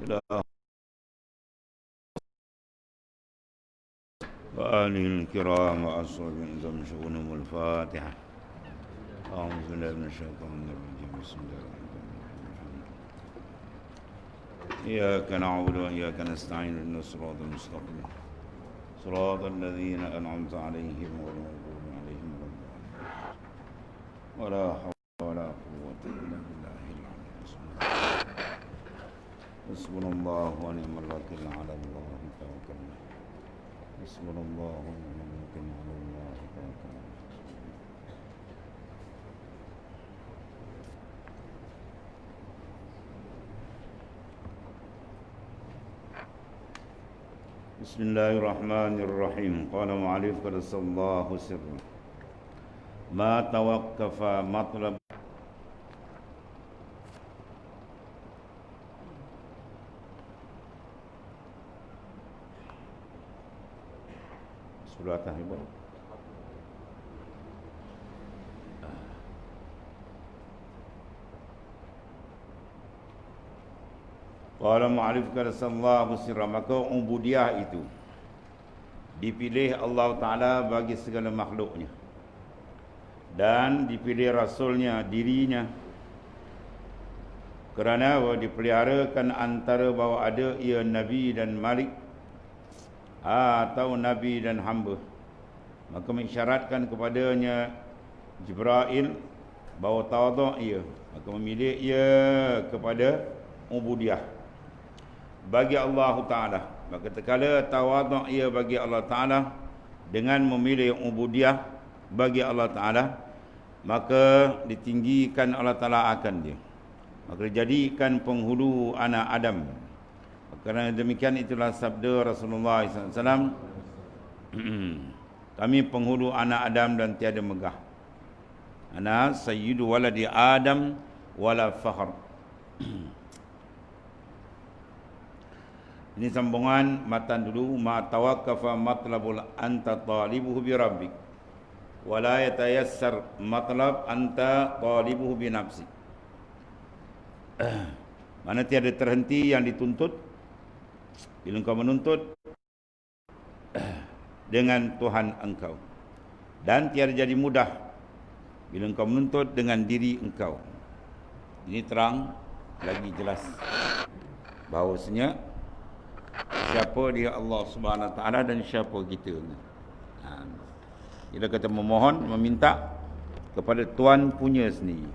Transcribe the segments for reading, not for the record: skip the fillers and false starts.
إلى وآله الكرام وأصحابه ذم شؤونهم الفاتحة. أعوذ بالله من الشيطان الرجيم. بسم الله الرحمن الرحيم. إياك نعبد وإياك نستعين اهدنا الصراط المستقيم صراط الذين أنعمت عليهم غير المغضوب عليهم ولا الضالين. ولا حول ولا قوة إلا بالله العلي العظيم. حسبنا الله ونعم الوكيل على الله توكلنا. حسبنا الله ونعم الوكيل على الله توكلنا. بسم الله الرحمن الرحيم. قال معلف قدس الله سره ما توقف مطلب surah Tahibah. Qala mu'alif karasallahu sirra, maka ubudiyah itu dipilih Allah Ta'ala bagi segala makhluknya, dan dipilih Rasulnya, dirinya, kerana dipeliharakan antara bahawa ada ia Nabi dan Malik atau Nabi dan hamba. Maka mengisyaratkan kepadanya Jibril bahawa tawaduk ia, maka memilih ia kepada ubudiyah bagi Allah Ta'ala. Maka terkala tawaduk ia bagi Allah Ta'ala dengan memilih ubudiyah bagi Allah Ta'ala, maka ditinggikan Allah Ta'ala akan dia, maka dijadikan penghulu anak Adam. Kerana demikian itulah sabda Rasulullah SAW, kami penghulu anak Adam dan tiada megah. Ana sayyidu waladi Adam wala fakhr. Ini sambungan matan dulu. Ma tawaqqafa matlabul anta talibuhu bi rabbik wa la yatayassar matlab anta talibuhu bi nafsi. Mana tiada terhenti yang dituntut bila engkau menuntut dengan Tuhan engkau, dan tiada jadi mudah bila engkau menuntut dengan diri engkau. Ini terang lagi jelas bahawasanya siapa dia Allah Subhanahu Wa Taala dan siapa kita. Bila kita memohon, meminta kepada Tuhan punya sendiri.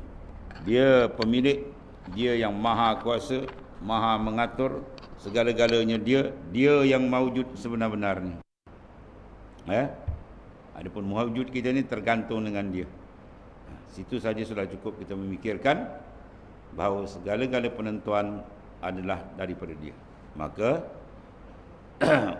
Dia pemilik, dia yang maha kuasa, maha mengatur segala-galanya. Dia yang mawujud sebenar-benarnya. Adapun mawujud kita ni tergantung dengan dia. Situ saja sudah cukup kita memikirkan bahawa segala-gala penentuan adalah daripada dia. Maka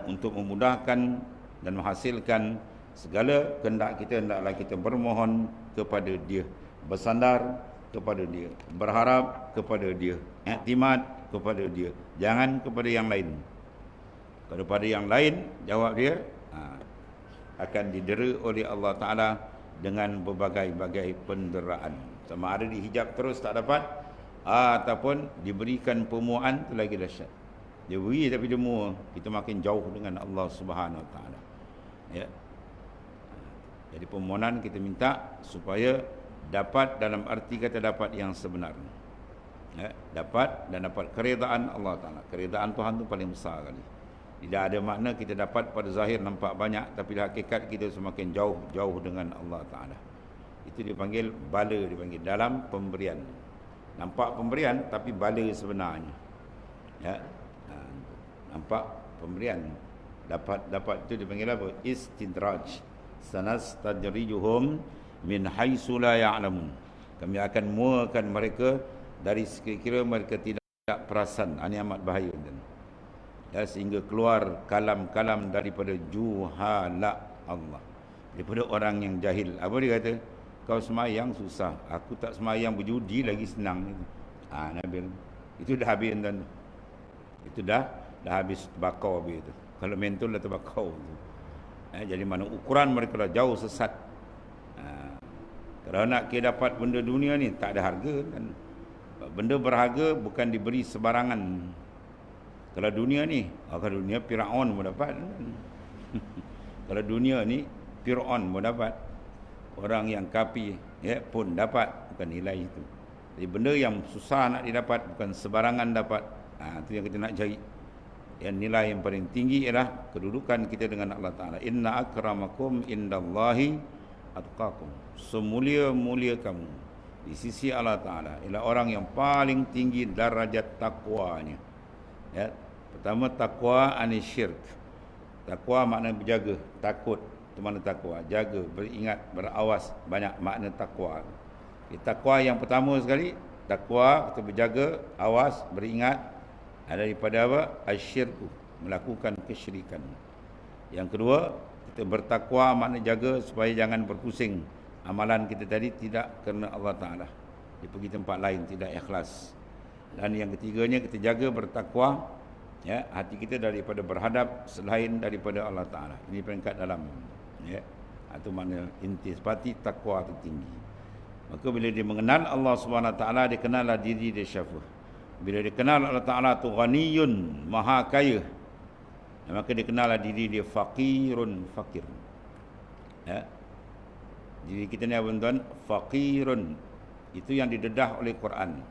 untuk memudahkan dan menghasilkan segala kehendak kita, hendaklah kita bermohon kepada dia, bersandar kepada dia, berharap kepada dia, iktimad kepada dia, jangan kepada yang lain. Kepada yang lain, jawab dia, akan didera oleh Allah Ta'ala dengan berbagai-bagai penderaan. Sama ada dihijab terus tak dapat, ataupun diberikan pemuaan, itu lagi dahsyat. Dia beri tapi dia mua, kita makin jauh dengan Allah Subhanahu Wa Taala. Ya. Jadi permohonan kita minta supaya dapat, dalam arti kata dapat yang sebenar. Ya, dapat dan dapat keredaan Allah Taala. Keredaan Tuhan tu paling besar kali. Tidak ada makna kita dapat pada zahir nampak banyak, tapi di hakikat kita semakin jauh dengan Allah Taala. Itu dipanggil bala, dipanggil dalam pemberian. Nampak pemberian tapi bala sebenarnya. Ya. Nampak pemberian, dapat itu dipanggil apa? Istidraj. Sanastajrijuhum min haitsu la ya'lamun. Kami akan muakan mereka dari sekira-kira mereka tidak perasan. Ini amat bahaya. Ya, sehingga keluar kalam-kalam daripada juhala Allah, daripada orang yang jahil. Apa dia kata? Kau semayang susah, aku tak semayang berjudi lagi senang. Nabil itu dah habis, dan itu dah habis bakau habis itu. Kalau mentul dah terbakau. Jadi mana ukuran mereka dah jauh sesat. Kalau nak kita dapat benda dunia ni tak ada harga, dan benda berharga bukan diberi sebarangan. Kalau dunia ni, kalau dunia Firaun pun dapat. Kalau dunia ni Firaun pun dapat. Orang yang kafir ya pun dapat, bukan nilai itu. Jadi benda yang susah nak didapat, bukan sebarangan dapat. Itu yang kita nak cari. Yang nilai yang paling tinggi ialah kedudukan kita dengan Allah Ta'ala. Inna akramakum indallahi atqakum. Semulia-mulia kamu di sisi Allah Ta'ala ialah orang yang paling tinggi darajat takwanya. Ya. Pertama, takwa anisyirk. Takwa makna berjaga, takut. Itu makna takwa. Jaga, beringat, berawas. Banyak makna takwa. Takwa yang pertama sekali, takwa, kita berjaga, awas, beringat. Daripada apa? Asyirku, melakukan kesyirikan. Yang kedua, kita bertakwa makna jaga supaya jangan berpusing. Amalan kita tadi tidak kerana Allah Ta'ala. Dia pergi tempat lain, tidak ikhlas. Dan yang ketiganya, kita jaga bertakwa, ya, hati kita daripada berhadap selain daripada Allah Ta'ala. Ini peringkat dalam, ya. Itu makna intisipati takwa tertinggi. Maka bila dia mengenal Allah SWT, dia kenallah diri dia siapa. Bila dia kenal Allah Ta'ala tu ghaniyun, maha kaya, maka dia kenallah diri dia faqirun, fakir. Ya. Diri kita ni apa tuan? Faqirun. Itu yang didedah oleh Quran.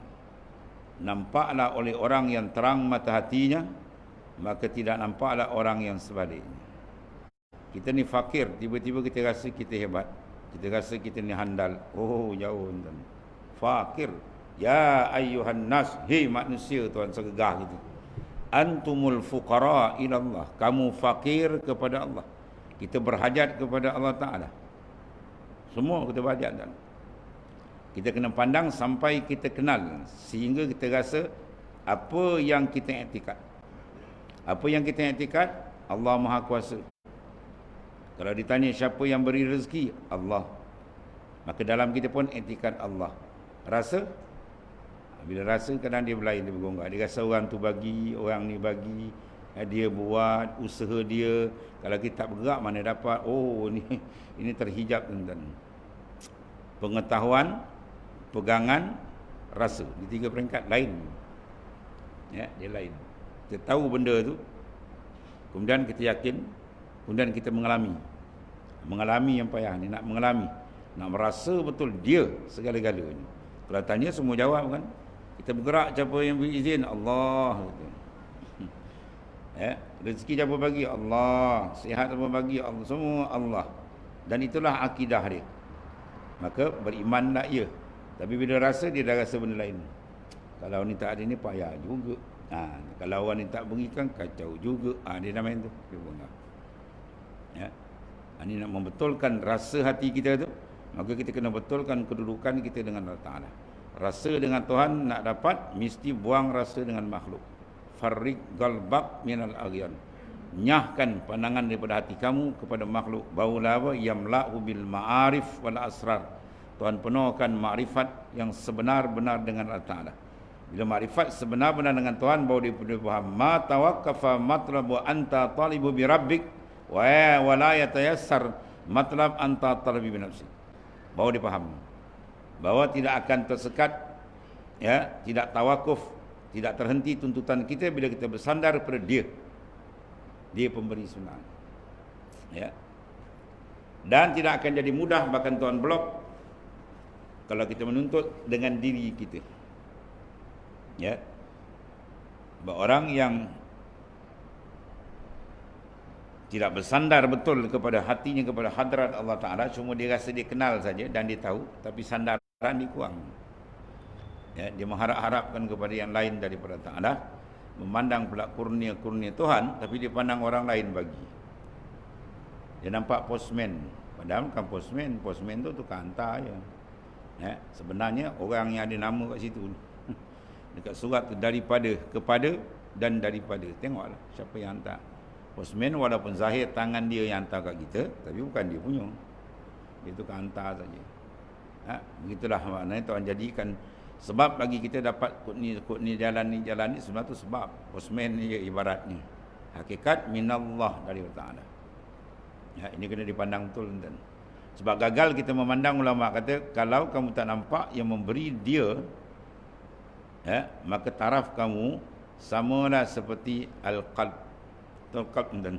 Nampaklah oleh orang yang terang mata hatinya, maka tidak nampaklah orang yang sebaliknya. Kita ni fakir, tiba-tiba kita rasa kita hebat. Kita rasa kita ni handal. Oh, jauh tuan. Fakir. Ya ayyuhan nas, hei manusia, tuan segegah gitu. Antumul fuqara ila Allah. Kamu fakir kepada Allah. Kita berhajat kepada Allah Ta'ala. Semua kita berhajat. Dan kita kena pandang sampai kita kenal, sehingga kita rasa apa yang kita iktikad. Apa yang kita iktikad? Allah Maha Kuasa. Kalau ditanya siapa yang beri rezeki? Allah. Maka dalam kita pun iktikad Allah. Rasa? Bila rasa kadang dia berlain, dia bergonggak. Dia rasa orang tu bagi, orang ni bagi, dia buat usaha dia. Kalau kita tak bergerak, mana dapat? Oh, ini terhijab tuan-tuan. Pengetahuan, pegangan, rasa. Di tiga peringkat lain. Ya, dia lain. Kita tahu benda tu, kemudian kita yakin, kemudian kita mengalami. Mengalami yang payah ni, nak mengalami. Nak merasa betul dia segala-galanya. Kalau tanya semua jawab kan. Kita bergerak siapa yang beri izin? Allah. Ya, rezeki siapa bagi? Allah. Sihat siapa bagi? Allah. Semua Allah. Dan itulah akidah dia. Maka berimanlah ia. Tapi bila rasa, dia dah rasa benda lain. Kalau ni tak ada ni payah juga. Kalau orang ni tak berikan, kacau juga. Dia dah main tu. Dia bengah. Ya. Ini nak membetulkan rasa hati kita tu. Maka kita kena betulkan kedudukan kita dengan Allah Ta'ala. Rasa dengan Tuhan nak dapat, mesti buang rasa dengan makhluk. Farriq galbak minal agyan. Nyahkan pandangan daripada hati kamu kepada makhluk. Baulah apa? Yamla'u bil ma'arif wal asrar. Tuhan penuhkan ma'rifat yang sebenar-benar dengan Allah Ta'ala. Bila ma'rifat sebenar-benar dengan Tuhan, baru dia boleh faham. Ma tawakkafa matlabu anta talibu bi rabbik wa la yatayassar matlab anta talibu bi nafsik. Baru dia faham bahawa tidak akan tersekat, ya, tidak tawakuf, tidak terhenti tuntutan kita bila kita bersandar kepada dia. Dia pemberi sunat. Ya. Dan tidak akan jadi mudah, bahkan Tuhan blok, kalau kita menuntut dengan diri kita. Ya. Orang yang tidak bersandar betul kepada hatinya, kepada hadrat Allah Ta'ala, cuma dia rasa dia kenal saja dan dia tahu, tapi sandaran dia kurang. Ya, dia mengharap-harapkan kepada yang lain daripada Ta'ala, memandang pula kurnia-kurnia Tuhan, tapi dia pandang orang lain bagi. Dia nampak postman, padahal bukan postman. Postman tu tukang hantar je. Ya, sebenarnya orang yang ada nama kat situ, dekat surat tu, daripada, kepada dan daripada. Tengoklah siapa yang hantar. Postman walaupun zahir tangan dia yang hantar kat kita, tapi bukan dia punya. Dia tukang hantar saja. Begitulah maknanya Tuhan jadikan sebab bagi kita dapat kod ni jalan ni sebenarnya tu sebab. Postman ni ibaratnya. Hakikat minallah dari Allah Ta'ala. Ya, ini kena dipandang betul tuan. Sebab gagal kita memandang, ulama kata, kalau kamu tak nampak yang memberi dia, ya, maka taraf kamu samalah seperti al-qalb. Al-qalb dan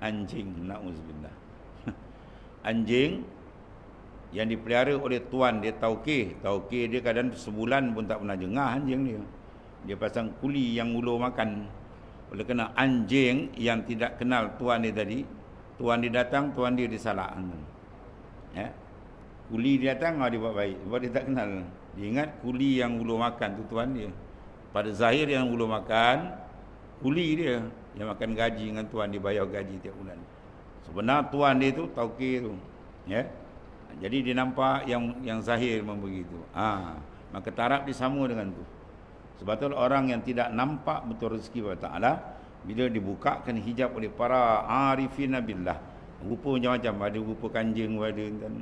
anjing, na'udzubillah. Anjing yang dipelihara oleh tuan dia taukih dia kadang sebulan pun tak pernah jengah anjing dia pasang kuli yang ulur makan. Oleh kerana anjing yang tidak kenal tuan dia tadi, tuan dia datang, tuan dia disalak. Kuli dia datang, dia buat baik, sebab dia tak kenal. Dia ingat kuli yang ulur makan tu tuan dia. Pada zahir yang ulur makan, kuli dia yang makan gaji dengan tuan, dia bayar gaji tiap bulan. Sebenar tuan dia tu taukir tu. Jadi dia nampak yang zahir memang begitu. Maka taraf dia sama dengan tu. Sebab tu orang yang tidak nampak betul rezeki Allah Ta'ala, bila dibukakan hijab oleh para arifin billah, rupa macam-macam, ada rupa kanjeng, ada kan.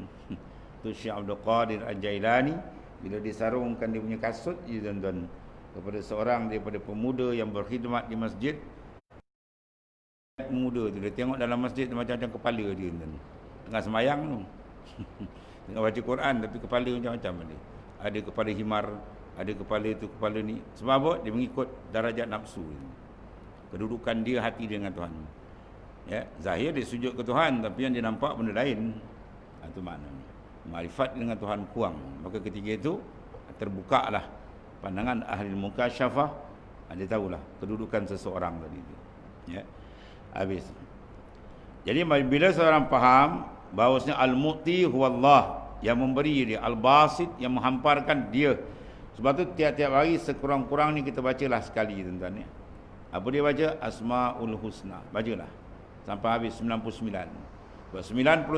Tu Syekh Abdul Qadir Al-Jailani, bila disarungkan dia punya kasut, tuan-tuan, kepada seorang daripada pemuda yang berkhidmat di masjid. Pemuda tu dia tengok dalam masjid macam-macam kepala dia, tuan, tengah semayang tu. Tengah baca Quran tapi kepala macam-macam dia. Ada kepala himar, ada kepala tu, kepala ni. Sebab apa? Dia mengikut darajat nafsu. Kedudukan dia hati dia dengan Tuhan. Zahir dia sujud ke Tuhan, tapi yang dia nampak benda lain. Itu maknanya. Makrifat dengan Tuhan kurang. Maka ketika itu terbukalah pandangan ahli mukasyafah. Dia tahulah kedudukan seseorang tadi itu. Habis. Jadi bila seorang faham bahawasanya al-mu'ti huwallah, yang memberi dia, al-basit yang menghamparkan dia. Sebab tu tiap-tiap hari sekurang-kurang ni kita bacalah sekali, tuan-tuan. Apa dia baca? Asmaul Husna. Bacalah sampai habis 99. 99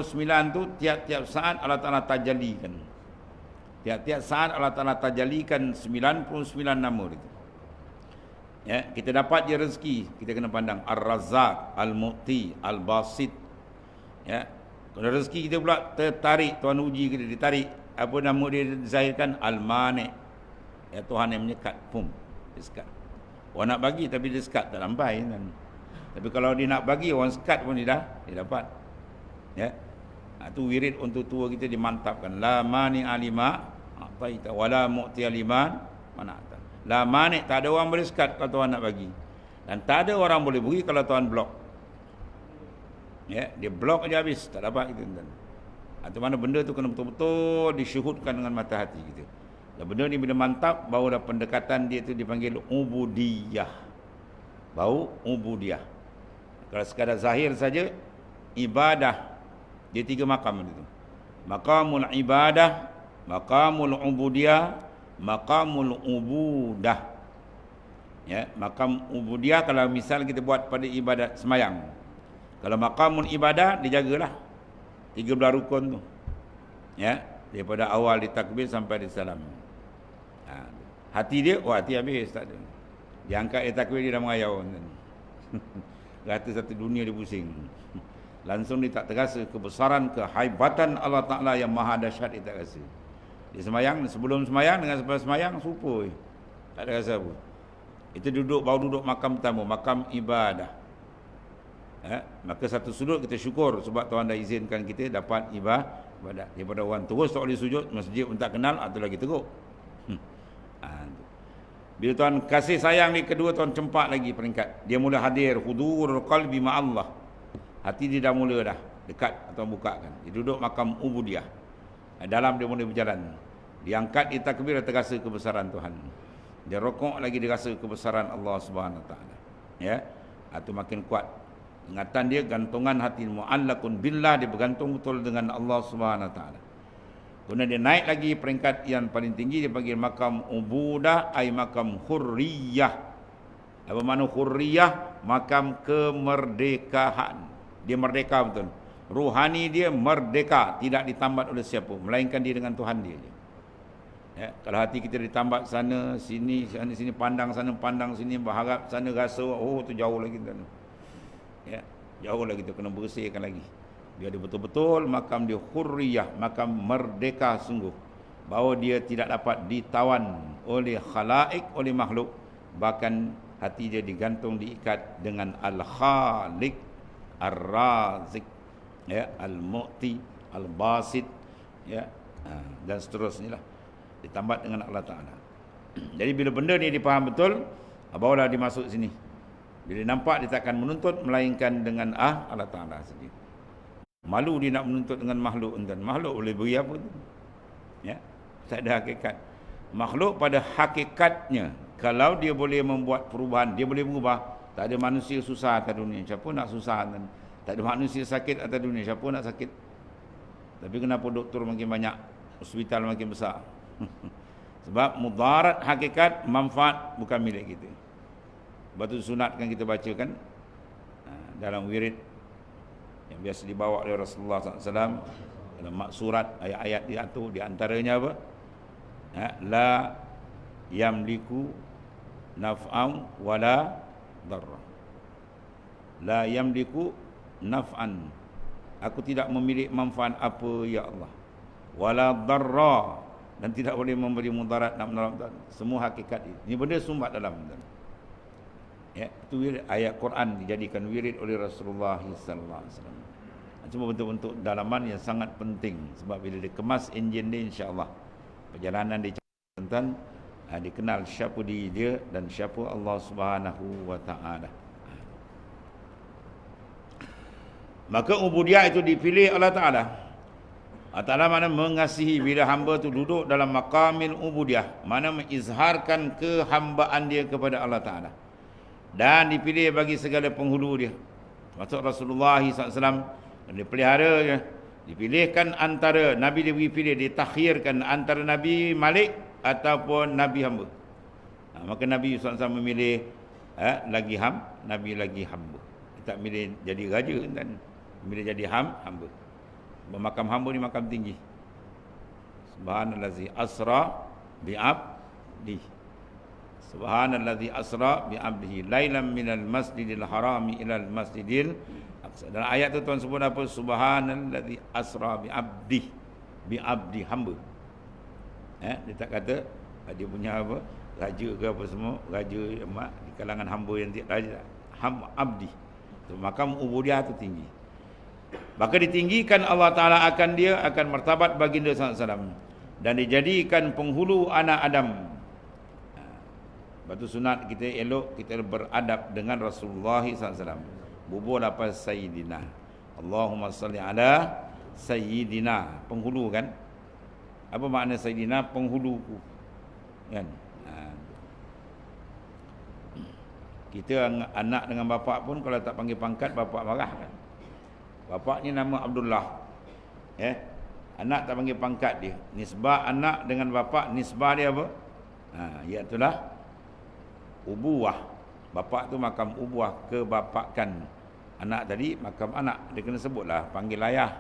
tu tiap-tiap saat Allah Ta'ala tajalikan. Tiap-tiap saat Allah Ta'ala tajalikan 99 nama itu. Kita dapat je rezeki, kita kena pandang Ar-Razzaq, Al-Mu'ti, Al-Basit. Kalau rezeki kita pula tertarik, Tuhan uji kita, ditarik. Apa nama dia zahirkan? Al-Mani'. Tuhan yang menyekat, dia sekat. Orang nak bagi tapi dia sekat, tak sampai kan. Tapi kalau dia nak bagi, orang sekat pun dia dapat. Tu wirid untuk tua kita dimantapkan. La mani alima ataita wala mu'ti aliman mana'ta. La mani, tak ada orang boleh sekat kalau Tuhan nak bagi. Dan tak ada orang boleh beri kalau Tuhan blok. Dia blok aja habis, tak dapat kita. Atau mana benda tu kena betul-betul disyuhudkan dengan mata hati kita. Dan benda ni bila mantap, baru dah pendekatan dia tu dipanggil ubudiyah. Bau ubudiyah. Kalau sekadar zahir saja, ibadah. Dia 3 makam itu. Maqamul ibadah, maqamul ubudiyah, maqamul ubudah. Maqam ubudiyah kalau misal kita buat pada ibadat semayang. Kalau maqamul ibadah dijagalah 13 rukun tu. Daripada awal ditakbir sampai disalam. Hati dia, hati habis tak ada. Dia angkat dia takbir, dia dah mengayau. Rata satu dunia dia pusing. Langsung dia tak terasa kebesaran, kehaibatan Allah Ta'ala yang maha dahsyat, dia tak rasa. Dia semayang, sebelum semayang dengan selepas semayang serupa. Tak ada rasa apa. Itu baru duduk makam pertama, makam ibadah. Maka satu sudut kita syukur sebab Tuhan dah izinkan kita dapat ibadah. Daripada orang terus tak boleh sujud, masjid pun tak kenal, atau lagi teruk. Bila Tuhan kasih sayang ni kedua, Tuhan cempak lagi peringkat. Dia mula hadir, hudurul qalbi ma'allah. Hati dia dah mula dah dekat atau bukakan. Dia duduk makam ubudiyah. Dalam dia mula berjalan. Dia angkat, dia takbir, dia terasa kebesaran Tuhan. Dia rokok lagi, dia rasa kebesaran Allah Subhanahu Wa Taala. Itu makin kuat. Ingatan dia, gantungan hati mu'allakun billah, dia bergantung betul dengan Allah Subhanahu Wa Taala. Kemudian dia naik lagi peringkat yang paling tinggi, dia panggil makam ubudah, ai makam hurriyah. Apa makna hurriyah? Makam kemerdekaan. Dia merdeka betul. Ruhani dia merdeka, tidak ditambat oleh siapa, melainkan dia dengan Tuhan dia. Kalau hati kita ditambat sana sini pandang sana pandang sini, berharap sana rasa, tu jauh lagi tuan. Jauh lagi tu, kena bersihkan lagi. Dia ada betul-betul makam dia hurriyah, makam merdeka sungguh. Bahawa dia tidak dapat ditawan oleh khalaik, oleh makhluk. Bahkan hati dia digantung, diikat dengan Al-Khaliq, Ar-Razik, Al-Mu'ti, Al-Basit, dan seterusnya lah. Ditambat dengan Allah Ta'ala. Jadi bila benda ni dipaham betul, Barulah dia masuk sini. Bila nampak dia takkan menuntut melainkan dengan Allah Ta'ala sendiri. Malu dia nak menuntut dengan makhluk. Makhluk boleh beri apa tu? Ya, tak ada hakikat. Makhluk pada hakikatnya, kalau dia boleh membuat perubahan, dia boleh berubah. Tak ada manusia susah atas dunia. Siapa nak susah? Tak ada manusia sakit atas dunia. Siapa nak sakit? Tapi kenapa doktor makin banyak, hospital makin besar? Sebab mudarat hakikat, manfaat bukan milik kita. Batu sunat kan kita bacakan dalam wirid yang biasa dibawa oleh Rasulullah SAW, dalam maksurat ayat-ayat diatur, di antaranya apa? La yamliku naf'an wala darra. La yamliku naf'an, aku tidak memiliki manfaat apa ya Allah, wala darra, dan tidak boleh memberi mudarat nak menolong. Semua hakikat ini benda sumbat dalam. Ya, itu wirid, ayat Quran dijadikan wirid oleh Rasulullah sallallahu alaihi wasallam. Cuma bentuk-bentuk dalaman yang sangat penting, sebab bila dikemas enjin dia, insya-Allah perjalanan dia tentang dikenal siapa diri dia dan siapa Allah Subhanahu wa taala. Maka ubudiyah itu dipilih Allah Taala. Allah Taala mana mengasihi bila hamba tu duduk dalam maqamil ubudiyah, mana mengizharkan kehambaan dia kepada Allah Taala. Dan dipilih bagi segala penghulu dia. Maksud Rasulullah SAW dipelihara dia. Dipilihkan antara Nabi, dia pilih, ditakhirkan antara Nabi Malik ataupun Nabi hamba. Maka Nabi SAW memilih Nabi lagi hamba. Dia tak milih jadi raja, dan milih jadi hamba. Makam hamba ni makam tinggi. Subhanallazi asra bi'abdi. Subhanallazi asra bi'abdihi lailan minal masjidil harami ilal masjidil aqsa. Dalam ayat tu Tuhan sebut apa? Subhanallazi asra bi'abdi hamba. Dia tak kata dia punya apa, raja ke apa semua, raja di kalangan hamba yang tidak raja, abdi. So, makam ubudiyah tu tinggi. Maka ditinggikan Allah Ta'ala akan dia, akan martabat baginda SAW, dan dijadikan penghulu anak Adam. Batu sunat kita elok, kita beradab dengan Rasulullah SAW. Bubur lapan Sayyidina. Allahumma salli ala Sayyidina. Penghulu kan? Apa makna Sayyidina? Penghuluku. Kan? Kita anak dengan bapak pun kalau tak panggil pangkat, bapak marah kan? Bapak ni nama Abdullah. Anak tak panggil pangkat dia. Nisbah anak dengan bapak, nisbah dia apa? Iaitulah ubuwah. Bapak tu makam ubuwah, kebapakan. Anak tadi makam anak, dia kena sebutlah, panggil ayah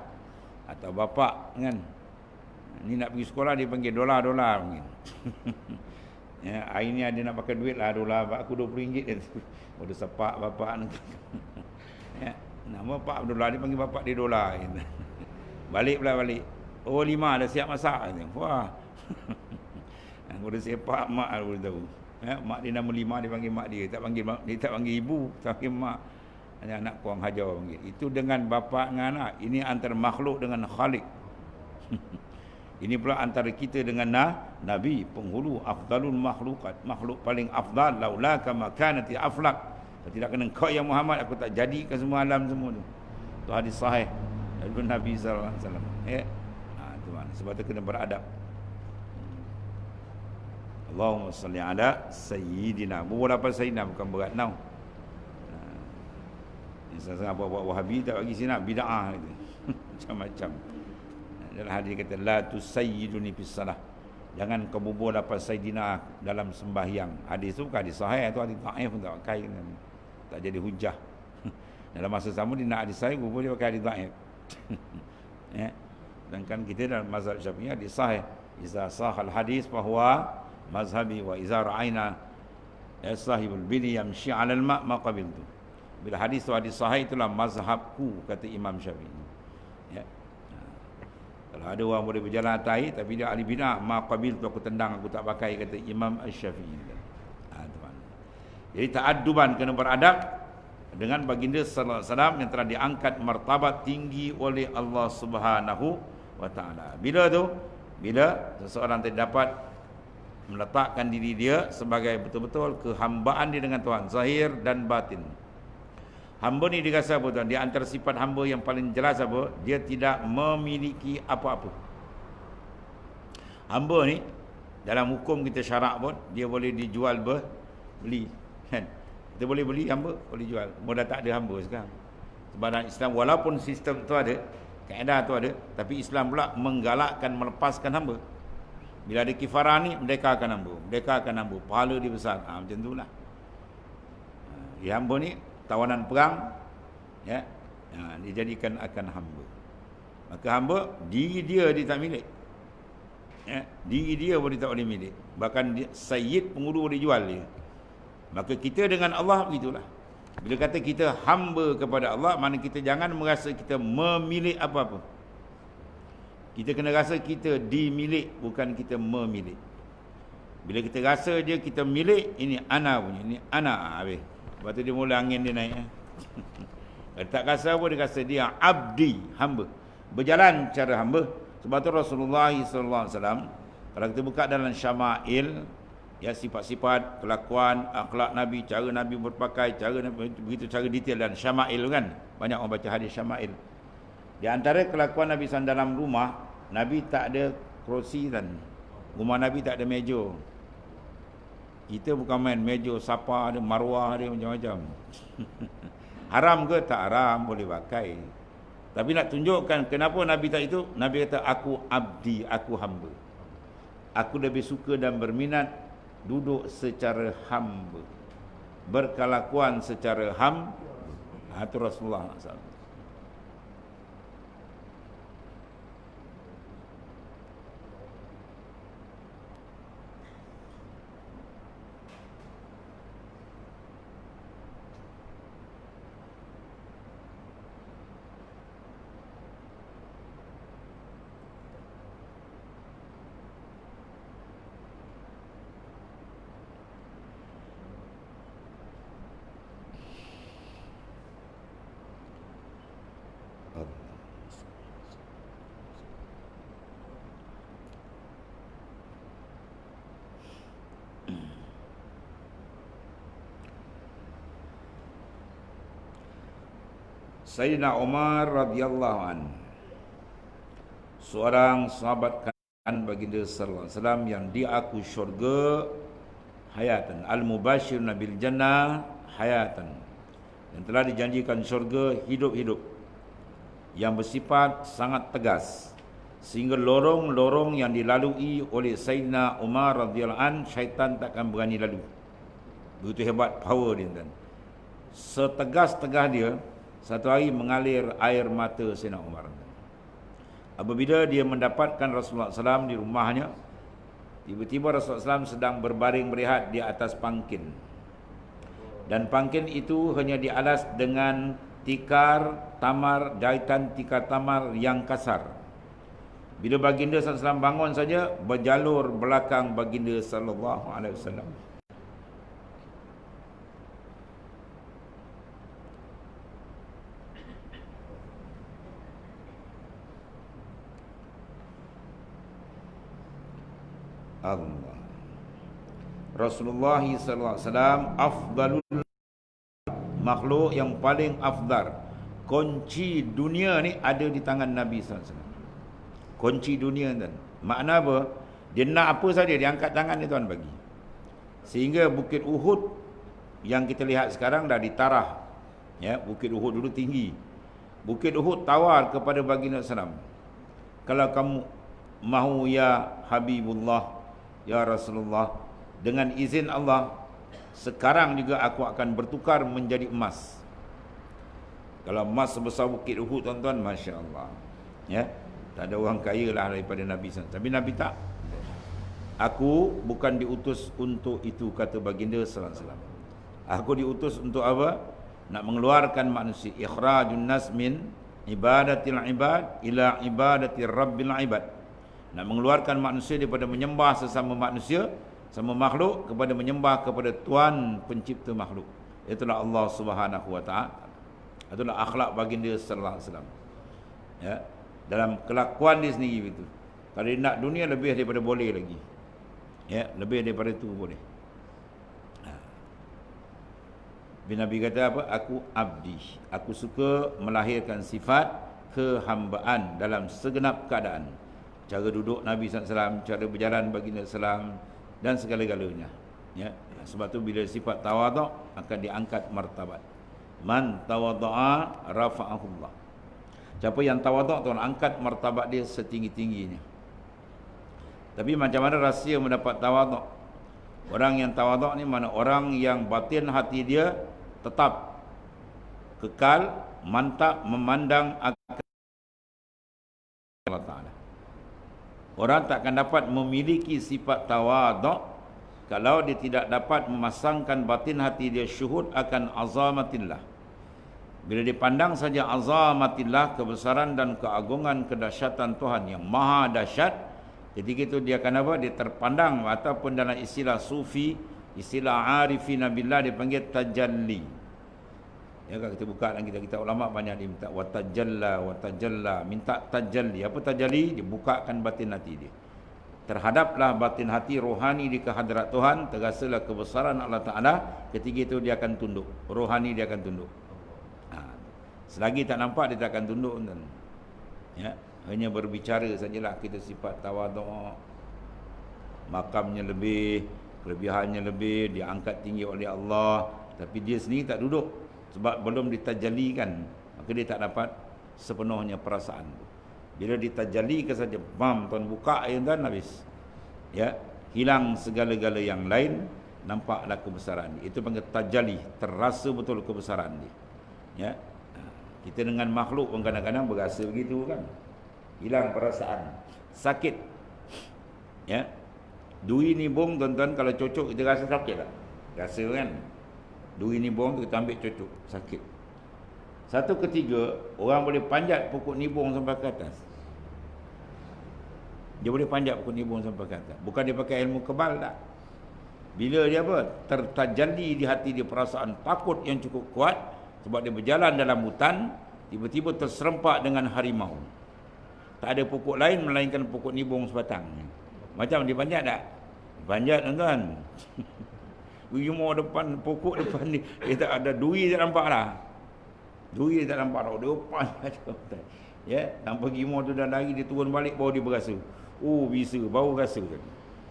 atau bapak kan. Ni nak pergi sekolah dia panggil dolar mungkin. Hari ni ada nak pakai duit lah, dolar aku RM20 dia. Udah sepak bapak nanti. Nama Pak Abdullah, dia panggil bapak dia dolar. Balik. Oh 5 dah siap masak. Wah. Aku dah sepak mak aku tahu. Mak dia nama 5, dia panggil mak dia. Dia tak panggil ibu, tak panggil mak. Hanya anak kurang hajar panggil. Itu dengan bapa dengan anak. Ini antara makhluk dengan khalik. Ini pula antara kita dengan Nabi, penghulu, afdalul makhlukat. Makhluk paling afdal, laula kama kanati aflak. Kalau tidak kena kau ya Muhammad, aku tak jadikan semua alam semua tu. Itu hadis sahih dari Nabi sallallahu alaihi wasallam. Itu mana? Sebab tu kena beradab. Allahumma salli ala sayyidina. Buat apa sayyidina, bukan berat now. Yang buat Wahabi tak bagi sini bid'ah gitu. Macam-macam. Dalam hadis kata la tusayyiduni fis salah. Jangan kau bubur dapat sayyidina dalam sembahyang. Hadis tu bukan hadis sahih, tu hadis dhaif pun tak pakai. Tak jadi hujah. Dalam masa sama dia nak hadis sahih, bubur dia pakai hadis dhaif. Sedangkan kita dalam mazhab Syafi'i hadis sahih. Iza sahal hadis bahwa mazhabi wa iza ra'aina sahibul bini yamshi 'ala al-ma' ma qabiltu. Bila hadis tu hadis sahih, itulah mazhabku, kata Imam Syafi'i. Kalau ada orang boleh berjalan atas air tapi dia ahli bid'ah, ma qabiltu, aku tendang, aku tak pakai, kata Imam Asy-Syafi'i. Jadi ta'adduban, kena beradab dengan baginda sallallahu alaihi wasallam yang telah diangkat martabat tinggi oleh Allah Subhanahu wa taala. Bila seseorang terdapat meletakkan diri dia sebagai betul-betul kehambaan dia dengan Tuhan, zahir dan batin. Hamba ni dia rasa apa tuan? Di antara sifat hamba yang paling jelas apa? Dia tidak memiliki apa-apa. Hamba ni dalam hukum kita syarak pun dia boleh dijual beli, kan? Kita boleh beli hamba, boleh jual. Dah tak ada hamba sekarang. Sebab dalam Islam walaupun sistem tu ada, kaedah tu ada, tapi Islam pula menggalakkan melepaskan hamba. Bila ada kifarah ni, merdekakan hamba, pahala dia besar. Macam itulah. Hamba ni tawanan perang, ya, dijadikan akan hamba. Maka hamba diri dia tak milik, ya, diri dia pun dia tak boleh milik. Bahkan dia, sayyid penguru boleh jual dia. Maka kita dengan Allah begitulah. Bila kata kita hamba kepada Allah, mana kita jangan merasa kita memilih apa-apa. Kita kena rasa kita dimilik, bukan kita memilih. Bila kita rasa je kita milik, ini ana punya, ini ana, habis. Lepas tu dia mula angin dia naik. Kalau tak rasa apa, dia rasa dia abdi, hamba. Berjalan cara hamba. Sebab tu Rasulullah SAW, kalau kita buka dalam Syama'il, ya, sifat-sifat, kelakuan, akhlak Nabi, cara Nabi berpakai, cara Nabi, begitu cara detail dan Syama'il kan. Banyak orang baca hadis Syama'il. Di antara kelakuan Nabi SAW dalam rumah, Nabi tak ada kerusi dan rumah Nabi tak ada meja. Kita bukan main meja, sapa ada, marwah ada, macam-macam. Haram ke? Tak haram, boleh pakai. Tapi nak tunjukkan kenapa Nabi tak itu, Nabi kata aku abdi, aku hamba. Aku lebih suka dan berminat duduk secara hamba, berkelakuan secara hamba. Itu Rasulullah SAW. Sayyidina Umar radhiyallahu an, seorang sahabat kanan baginda sallallahu alaihi wasallam yang diaku syurga hayatan, al-mubashshir bil jannah hayatan, yang telah dijanjikan syurga hidup-hidup, yang bersifat sangat tegas sehingga lorong-lorong yang dilalui oleh Sayyidina Umar radhiyallahu an syaitan takkan berani lalu. Begitu hebat power dia, tuan. Setegas-tegas dia, satu hari mengalir air mata Sayyidina Umar. Apabila dia mendapatkan Rasulullah SAW di rumahnya, tiba-tiba Rasulullah SAW sedang berbaring berehat di atas pangkin. Dan pangkin itu hanya dialas dengan tikar tamar, jahitan tikar tamar yang kasar. Bila baginda SAW bangun saja, berjalur belakang baginda SAW. Allah. Rasulullah SAW afdalul makhluk yang paling afdal. Kunci dunia ni ada di tangan Nabi SAW. Kunci dunia tuan. Makna apa? Dia nak apa saja, dia angkat tangan dia tuan bagi. Sehingga Bukit Uhud yang kita lihat sekarang dah ditarah. Ya, Bukit Uhud dulu tinggi. Bukit Uhud tawar kepada baginda SAW. Kalau kamu mahu ya Habibullah, ya Rasulullah, dengan izin Allah, sekarang juga aku akan bertukar menjadi emas. Kalau emas sebesar Bukit Uhud tuan-tuan, Masya Allah, ya, tak ada orang kaya lah daripada Nabi SAW. Tapi Nabi tak. Aku bukan diutus untuk itu, kata baginda SAW. Aku diutus untuk apa? Nak mengeluarkan manusia, ikhrajun nas min ibadatil ibad ila ibadatir rabbil ibad. Nak mengeluarkan manusia daripada menyembah sesama manusia, sama makhluk, kepada menyembah kepada Tuhan pencipta makhluk. Itulah Allah Subhanahu wa taala. Itulah akhlak baginda sallallahu alaihi wasallam. Ya, dalam kelakuan dia sendiri begitu. Kalau dia nak dunia lebih daripada boleh lagi. Ya, lebih daripada itu boleh. Nabi kata apa? Aku abdi. Aku suka melahirkan sifat kehambaan dalam segenap keadaan. Cara duduk Nabi SAW, cara berjalan baginda SAW dan segala-galanya. Ya, sebab tu bila sifat tawaduk akan diangkat martabat. Man tawadhu'a rafa'ahullah. Siapa yang tawaduk Tuhan angkat martabat dia setinggi-tingginya. Tapi macam mana rahsia mendapat tawaduk? Orang yang tawaduk ni mana? Orang yang batin hati dia tetap kekal mantap memandang akan Allah Ta'ala. Orang takkan dapat memiliki sifat tawaduk kalau dia tidak dapat memasangkan batin hati dia syuhud akan azamatillah. Bila dipandang saja azamatillah, kebesaran dan keagungan kedahsyatan Tuhan yang maha dahsyat, ketika itu dia akan apa? Dia terpandang, ataupun dalam istilah sufi, istilah arifina billah dipanggil tajalli. Ya, kalau kita buka dalam kitab ulama banyak dia minta watajalla, minta tajalli. Apa tajalli? Dibukakan batin hati dia. Terhadaplah batin hati rohani di kehadrat Tuhan, terrasalah kebesaran Allah Ta'ala, ketika itu dia akan tunduk. Rohani dia akan tunduk. Selagi tak nampak dia tak akan tunduk. Ya, hanya berbicara sajalah kita sifat tawaduk, makamnya lebih, kelebihannya lebih, diangkat tinggi oleh Allah, tapi dia sendiri tak duduk sebab belum ditajalikan, maka dia tak dapat sepenuhnya perasaan. Bila ditajalikan saja, bam, Tuhan buka air dan habis. Ya, hilang segala-gala yang lain, nampaklah kebesaran dia. Itu panggil tajali, terasa betul kebesaran dia. Ya. Kita dengan makhluk pun kadang-kadang berasa begitu kan. Hilang perasaan, sakit. Ya. Duri ni bong tuan-tuan, kalau cocok kita rasa sakit tak? Rasa kan? Duri ni bong kita ambil cocok, sakit. Satu ketiga, orang boleh panjat pokok nibong sampai ke atas. Dia boleh panjat pokok nibong sampai ke atas. Bukan dia pakai ilmu kebal tak. Bila dia apa? Tertajalli di hati dia perasaan takut yang cukup kuat, sebab dia berjalan dalam hutan, tiba-tiba terserempak dengan harimau. Tak ada pokok lain melainkan pokok nibong sebatang. Macam dia panjat tak? Panjat tuan-tuan. Rumah depan, pokok depan ni, dia tak ada duri, tak nampak lah. Duri dia tak nampak dah. Dia panjat. Ya, tanpa gimo tu dah lari, dia turun balik, baru dia berasa. Oh, bisa, baru rasa.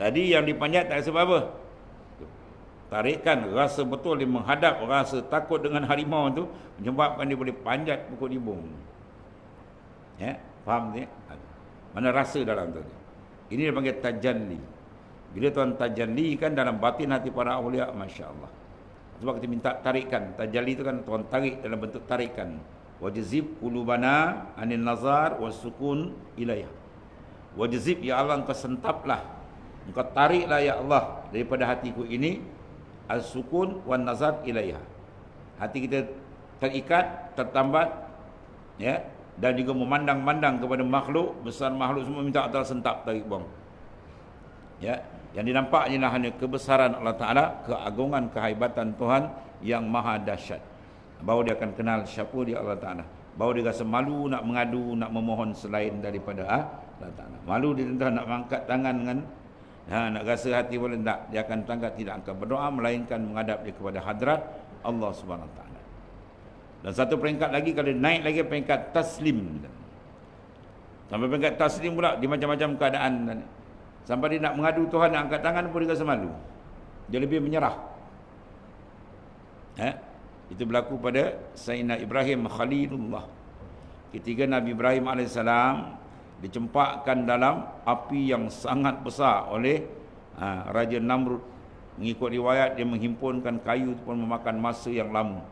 Tadi yang dipanjat tak sebab apa? Tarikan rasa betul dia menghadap, rasa takut dengan harimau tu menyebabkan dia boleh panjat pokok nibong. Ya, faham tak? Mana rasa dalam tu? Ini dia panggil tajalli. Bila Tuhan tajalli kan dalam batin hati para awliya, masya-Allah. Sebab kita minta tarikan. Tajalli itu kan Tuhan tarik dalam bentuk tarikan. Wajzib qulubana anil nazar wasukun ilaiha. Wajzib, ya Allah, engkau sentaplah, engkau tariklah ya Allah daripada hatiku ini as-sukun wan nazar ilaiha. Hati kita terikat, tertambat, ya, dan juga memandang-mandang kepada makhluk, besar makhluk semua minta Allah sentap, tarik buang. Ya, yang dinampaknya hanya kebesaran Allah Ta'ala, keagungan, kehebatan Tuhan yang maha dahsyat. Baru dia akan kenal siapa dia Allah Ta'ala. Baru dia rasa malu nak mengadu, nak memohon selain daripada Allah Ta'ala. Malu dia tentang nak mengangkat tangan dengan nak rasa hati boleh tak, dia akan tangkat tidak akan berdoa melainkan menghadap dia kepada hadrat Allah Subhanahu Wa Taala. Dan satu peringkat lagi, kalau naik lagi peringkat taslim. Sampai peringkat taslim pula di macam-macam keadaan. Sampai dia nak mengadu Tuhan, nak angkat tangan pun dia rasa malu. Dia lebih menyerah. Itu berlaku pada Sayyidina Ibrahim Khalilullah. Ketika Nabi Ibrahim AS dicempakkan dalam api yang sangat besar oleh Raja Namrud. Mengikut riwayat, dia menghimpunkan kayu itu pun memakan masa yang lama.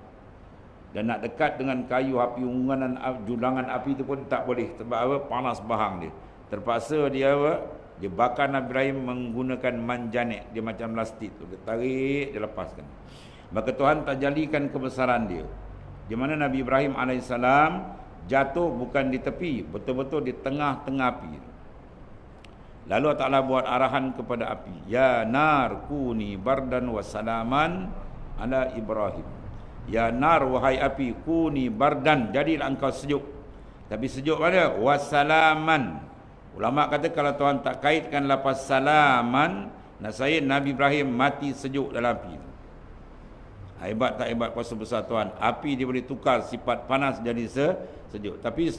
Dan nak dekat dengan kayu api, ungganan julangan api itu pun tak boleh. Sebab apa? Panas bahang dia. Terpaksa dia apa? Dia bakar Nabi Ibrahim menggunakan manjanik. Dia macam plastik tu. Dia tarik, dia lepaskan. Maka Tuhan tajalikan kebesaran dia. Di mana Nabi Ibrahim AS jatuh bukan di tepi, betul-betul di tengah-tengah api. Lalu Allah Ta'ala buat arahan kepada api. Ya nar kuni bardan wa salaman ala Ibrahim. Ya nar, wahai api, kuni bardan, jadilah engkau sejuk. Tapi sejuk mana? Wa salaman. Ulama kata kalau Tuhan tak kaitkan lafaz salaman, Nasayid Nabi Ibrahim mati sejuk dalam api itu. Hebat tak hebat kuasa besar Tuhan. Api dia boleh tukar sifat panas jadi sejuk. Tapi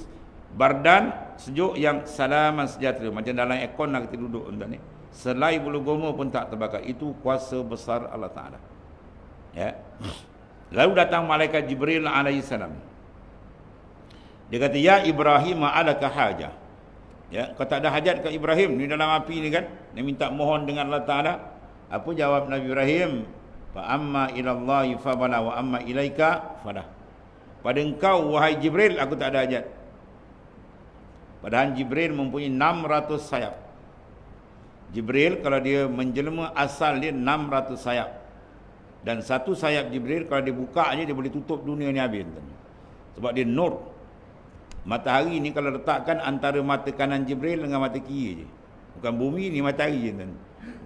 bardan sejuk yang salaman sejahtera. Macam dalam aircon lah kita duduk tuan ni. Selai bulu goma pun tak terbakar. Itu kuasa besar Allah Ta'ala. Ya. Lalu datang malaikat Jibril alaihissalam. Dia kata, ya Ibrahim alaka hajah. Ya, kau tak ada hajat ke Ibrahim ni dalam api ni kan? Dia minta mohon dengan Allah Ta'ala. Apa jawab Nabi Ibrahim? Fa amma ilallahi fabala wa amma ilaika falah. Pada engkau wahai Jibril aku tak ada hajat. Padahal Jibril mempunyai 600 sayap. Jibril kalau dia menjelma asal dia 600 sayap. Dan satu sayap Jibril kalau dia buka aja dia boleh tutup dunia ni habis. Sebab dia nur. Matahari ni kalau letakkan antara mata kanan Jibril dengan mata kiri je. Bukan bumi ni, matahari je tuan.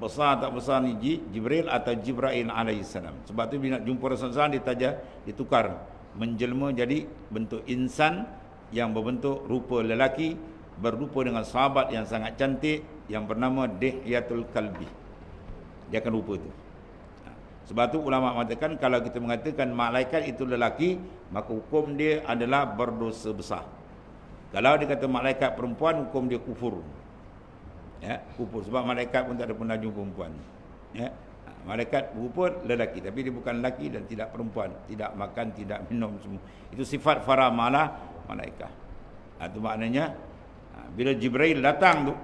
Besar tak besar ni Jibril atau Jibril alaihissalam. Sebab tu bila nak jumpa Rasulullah dia tukar menjelma jadi bentuk insan yang berbentuk rupa lelaki, berrupa dengan sahabat yang sangat cantik yang bernama Dihyatul Kalbi. Dia akan rupa tu. Sebab tu ulama mengatakan kalau kita mengatakan malaikat itu lelaki, maka hukum dia adalah berdosa besar. Kalau dia kata malaikat perempuan, hukum dia kufur. Ya, kufur sebab malaikat pun tak ada pernah jumpa perempuan. Ya. Malaikat berupa lelaki tapi dia bukan lelaki dan tidak perempuan, tidak makan, tidak minum semua. Itu sifat faramalah malaikat. Itu maknanya bila Jibril datang tu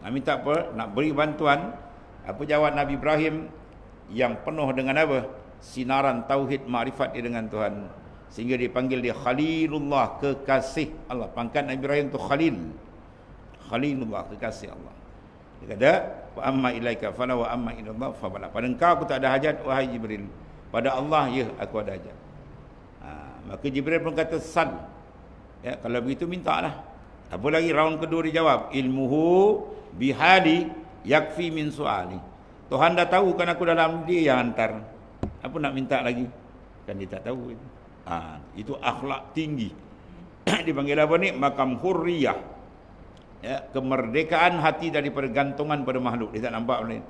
minta apa? Nak beri bantuan. Apa jawab Nabi Ibrahim yang penuh dengan apa? Sinaran tauhid makrifat dia dengan Tuhan. Sehingga dipanggil dia Khalilullah, kekasih Allah. Pangkat Nabi Ibrahim tu Khalil. Khalilullah, kekasih Allah. Dia kata, wa amma ilaika fala wa amma ilallah fabala. Pada engkau aku tak ada hajat wahai Jibril. Pada Allah ya aku ada hajat. Maka Jibril pun kata sal. Ya, kalau begitu mintalah. Apa lagi round kedua dia jawab, ilmuhu bihali yakfi min suali. Tuhan dah tahu kan aku dalam dia yang hantar. Apa nak minta lagi? Kan dia tak tahu itu. Itu akhlak tinggi. Dipanggil apa ni? Makam hurriyah. Ya, kemerdekaan hati daripada gantungan pada makhluk. Dia tak nampak lain.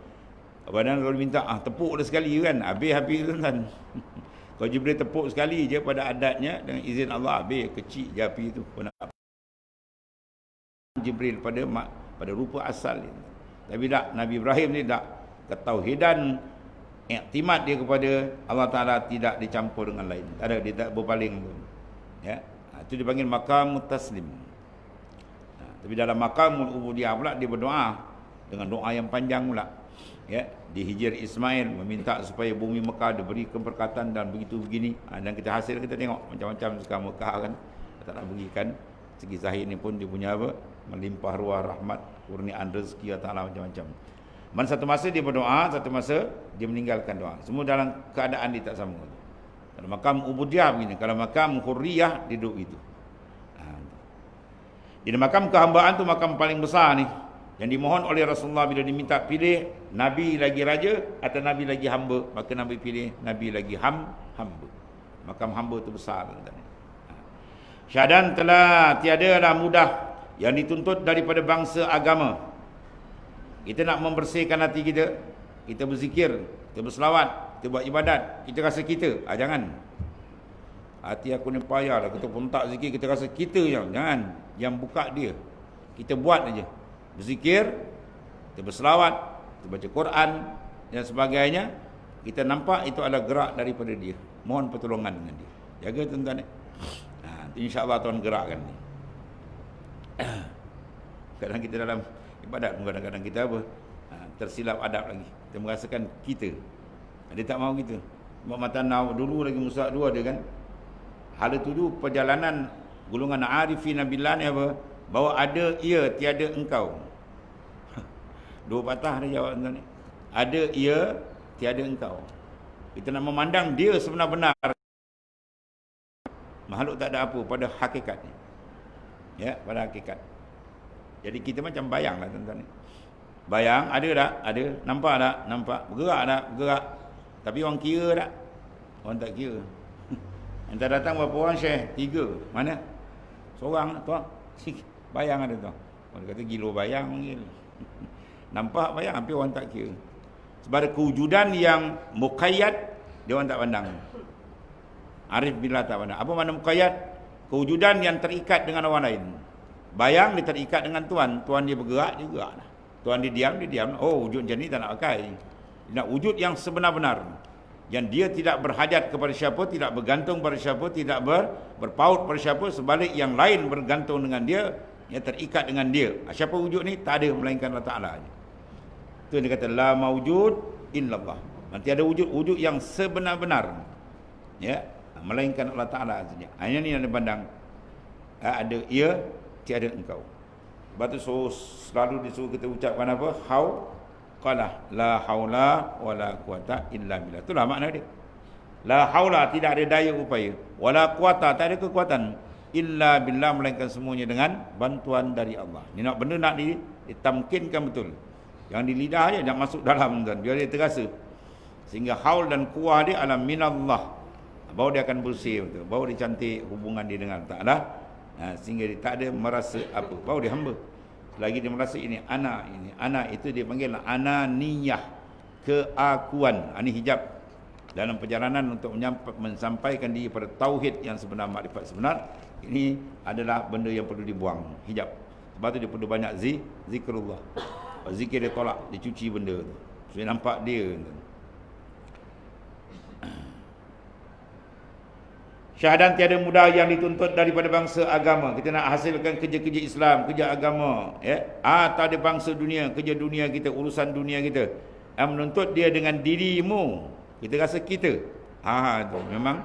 Badan kalau minta tepuk dah sekali kan, habis kan. Kalau Jibril tepuk sekali je pada adatnya dengan izin Allah, habis kecil je api itu. Jibril pada rupa asal dia. Tapi tak, Nabi Ibrahim ni tak, ketauhidan iktimat dia kepada Allah Ta'ala tidak dicampur dengan lain. Tak ada, dia tak berpaling pun. Ya, itu dipanggil maqamut taslim. Tapi dalam maqamul ubudiyah pula dia berdoa dengan doa yang panjang pula. Ya, di Hijr Ismail meminta supaya bumi Mekah diberi keberkatan dan begitu begini. Dan kita hasil kita tengok macam-macam sekarang Mekah kan. Tak nak berikan segi zahir ni pun dia punya apa? Melimpah ruah rahmat, kurniaan rezeki Allah Ta'ala macam-macam. Man satu masa dia berdoa, satu masa dia meninggalkan doa. Semua dalam keadaan dia tak sama. Kalau makam ubudiyah begini, kalau makam hurriyah dia duduk itu. Jadi makam kehambaan tu makam paling besar ni. Yang dimohon oleh Rasulullah bila diminta pilih Nabi lagi raja atau Nabi lagi hamba, maka Nabi pilih Nabi lagi hamba. Makam hamba tu besar. Syahadan telah tiadalah mudah yang dituntut daripada bangsa agama. Kita nak membersihkan hati kita, kita berzikir, kita berselawat, kita buat ibadat, kita rasa kita. Jangan. Hati aku ni payah lah, kita pun tak zikir, kita rasa kita yang. Jangan. Yang buka dia. Kita buat aja. Berzikir, kita berselawat, kita baca Quran dan sebagainya. Kita nampak itu adalah gerak daripada dia. Mohon pertolongan dengan dia. Jaga tuan-tuan ni. InsyaAllah Tuhan gerakkan ni. Kadang kita dalam ibadat, kadang-kadang kita apa? Tersilap adab lagi. Kita merasakan kita. Dia tak mahu kita. Sebab mata nau dulu lagi Musa dua dia kan. Hala tuju perjalanan golongan arifin billah ni apa? Bahawa ada ia tiada engkau. Dua patah dia jawab tuan ni. Ada ia tiada engkau. Kita nak memandang dia sebenar-benar. Makhluk tak ada apa pada hakikatnya. Ya, pada hakikat. Jadi kita macam bayang lah tuan-tuan ni. Bayang ada tak? Ada. Nampak tak? Nampak. Bergerak tak? Bergerak. Tapi orang kira tak? Orang tak kira. Entah datang berapa orang Syekh? 3. Mana? Seorang tuan. Bayang ada tuan. Orang kata gila bayang panggil. Nampak bayang hampir orang tak kira. Sebab ada kewujudan yang muqayyad, dia orang tak pandang. Arif billah tak pandang. Apa makna muqayyad? Kewujudan yang terikat dengan orang lain. Bayang dia terikat dengan Tuhan. Tuhan dia bergerak, dia gerak. Tuhan dia diam. Oh, wujud macam ni tak nak pakai. Dia nak wujud yang sebenar-benar. Yang dia tidak berhajat kepada siapa, tidak bergantung pada siapa, tidak berpaut pada siapa. Sebalik yang lain bergantung dengan dia, yang terikat dengan dia. Siapa wujud ni? Tak ada melainkan Allah Ta'ala. Itu dia kata, la mawjud illallah. Nanti ada wujud yang sebenar-benar. Ya, melainkan Allah Ta'ala saja. Hanya ni yang dipandang. Ada ia, tiada engkau. Sebab tu selalu disuruh kita ucapkan apa? Qala la haula wala quwata illa billah. Itulah makna dia. La haula, tidak ada daya upaya, wala quwata, tak ada kekuatan, illa billah, melainkan semuanya dengan bantuan dari Allah. Ni nak benda nak ditamkinkan betul. Yang di lidah aja, jangan masuk dalam tuan, biar dia terasa. Sehingga haul dan kuah dia alam minallah. Baru dia akan bersih betul. Baru dia cantik hubungan dia dengan Allah. Sehingga dia tak ada merasa apa. Baru dia hamba. Lagi dia merasa ini ana itu dia panggil ananiyah, keakuan. Ini hijab dalam perjalanan untuk menyampaikan diri pada tauhid yang sebenar, makrifat sebenar. Ini adalah benda yang perlu dibuang, hijab. Sebab tu dia perlu banyak zikrullah. Zikir dia tolak, dia cuci benda tu supaya nampak dia. Syahadan tiada mudah yang dituntut daripada bangsa agama. Kita nak hasilkan kerja-kerja Islam, kerja agama, ya. Tak ada bangsa dunia, kerja dunia kita, urusan dunia kita. Menuntut dia dengan dirimu. Kita rasa kita. Tu memang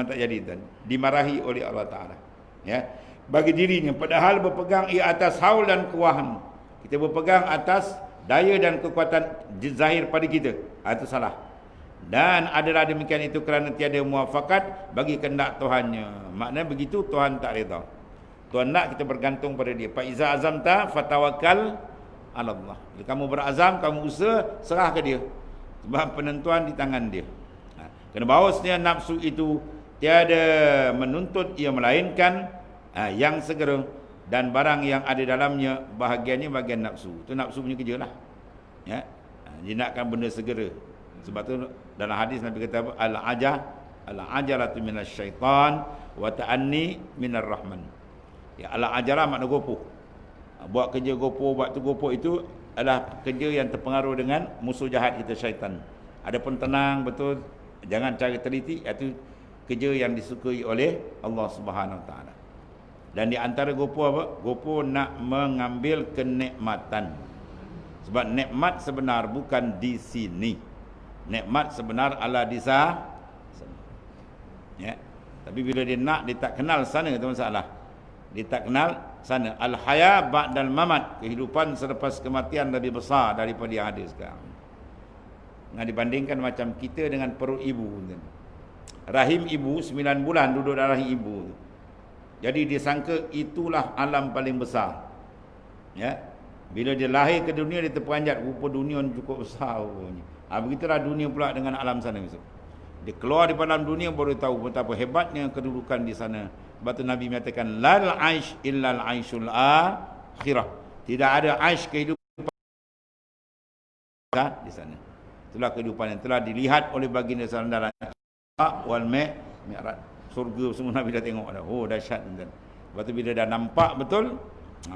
tak jadi tuan. Dimarahi oleh Allah Taala. Ya. Bagi dirinya, padahal berpegang ia atas haul dan kuwahan. Kita berpegang atas daya dan kekuatan zahir pada kita. Itu salah. Dan adalah demikian itu kerana tiada muafakat bagi kehendak Tuhannya. Maknanya begitu Tuhan tak reda. Tuhan nak kita bergantung pada dia. Fa iza azamta fatawakkal ala Allah. Bila kamu berazam, kamu usaha, serah ke dia. Sebab penentuan di tangan dia. Kerana bahawasanya nafsu itu tiada menuntut ia melainkan yang segera, dan barang yang ada dalamnya bahagiannya bahagian nafsu. Itu nafsu punya kerja lah. Ya. Dia nakkan benda segera. Sebab tu dalam hadis Nabi kata apa? Al-ajalatu minasyaitan wa ta'anni minar rahman. Ya, al-ajalah makna gopoh. Buat kerja gopoh, buat tu gopoh itu adalah kerja yang terpengaruh dengan musuh jahat kita, syaitan. Adapun tenang betul, jangan cari teliti, itu kerja yang disukai oleh Allah Subhanahu Wa Taala. Dan di antara gopoh apa? Gopoh nak mengambil kenikmatan. Sebab nikmat sebenar bukan di sini. Nikmat sebenar ala di sana. Ya. Tapi bila dia nak, dia tak kenal sana, itu masalah. Dia tak kenal sana. Al-haya ba'dal mamat, kehidupan selepas kematian lebih besar daripada yang ada sekarang. Nah, dibandingkan macam kita dengan perut ibu. Rahim ibu 9 bulan duduk dalam rahim ibu. Jadi dia sangka itulah alam paling besar. Ya. Bila dia lahir ke dunia, dia terperanjat, rupa dunia cukup besar rupanya. Begitulah dunia pula dengan alam sana. Dia keluar di dalam dunia baru tahu betapa hebatnya kedudukan di sana. Sebab tu Nabi mengatakan lal aish illal aishul akhirah. Tidak ada aish kehidupan di sana. Itulah kehidupan yang telah dilihat oleh baginda sallallahu alaihi wasallam wal mi'raj. Surga semua Nabi dah tengok dah. Oh, dahsyat tuan. Sebab tu bila dah nampak betul,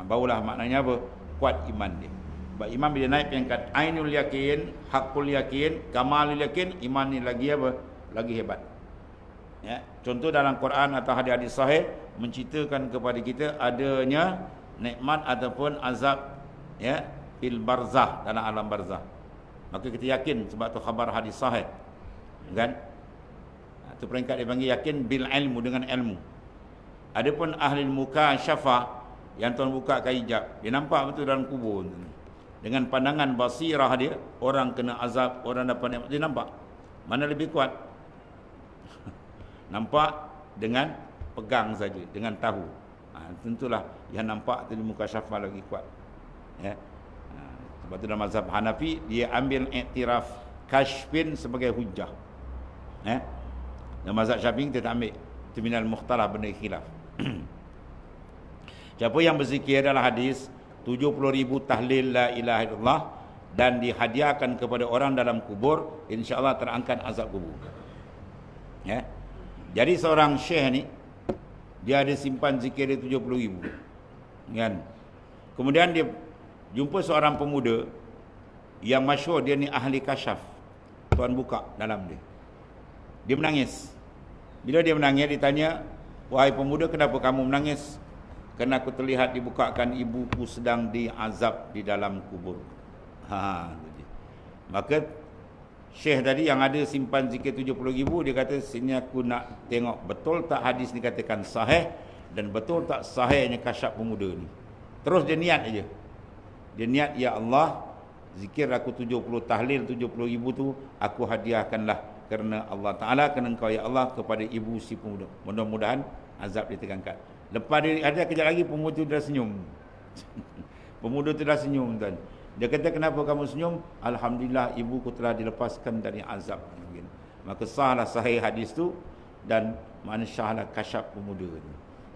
barulah maknanya apa? Kuat iman dia. Sebab iman bila naik pangkat ainul yakin, hakul yakin, kamalul yakin, iman ni lagi apa? Lagi hebat. Ya, contoh dalam Quran atau hadis-hadis sahih menceritakan kepada kita adanya nikmat ataupun azab, ya, fil barzah, dalam alam barzah. Maka kita yakin sebab tu khabar hadis sahih. Kan? Itu peringkat dia panggil yakin bil ilmu, dengan ilmu. Adapun ahli mukasyafah yang Tuhan buka hijab, dia nampak betul dalam kubur. Dengan pandangan basirah dia, orang kena azab, orang dapat nikmat, dia nampak. Mana lebih kuat? Nampak dengan pegang saja, dengan tahu. Tentulah yang nampak tu di muka syafah lagi kuat. Ya. Sebab tu dalam mazhab Hanafi, dia ambil iktiraf kashfin sebagai hujjah. Ya. Dalam mazhab Syafi'i kita tak ambil. Itu minal mukhtalaf, benda khilaf. Siapa yang berzikir dalam hadis, 70,000 tahlil la ilaha illallah dan dihadiahkan kepada orang dalam kubur, insya-Allah terangkat azab kubur. Ya. Jadi seorang syekh ni dia ada simpan zikir dia 70,000. Kan? Kemudian dia jumpa seorang pemuda yang masyhur, dia ni ahli kasyaf. Tuan buka dalam dia. Dia menangis. Bila dia menangis, ditanya, "Wahai pemuda, kenapa kamu menangis?" "Kerana aku terlihat dibukakan ibuku sedang diazab di dalam kubur." Maka syekh tadi yang ada simpan zikir 70,000, dia kata, "Sini aku nak tengok betul tak hadis ni katakan sahih dan betul tak sahihnya kasyaf pemuda ni." Terus dia niat aja. Dia niat, "Ya Allah, zikir aku 70 tahlil 70,000 tu aku hadiahkanlah kerana Allah Ta'ala, kerana engkau ya Allah kepada ibu si pemuda. Mudah-mudahan azab dia terangkat." Lepas dia ada kejap lagi pemuda tu dah senyum. Pemuda tu dah senyum, tuan. Dia kata, "Kenapa kamu senyum?" "Alhamdulillah, ibuku telah dilepaskan dari azab." Maka sahlah sahih hadis tu dan mana syahlah kasyaf pemuda tu.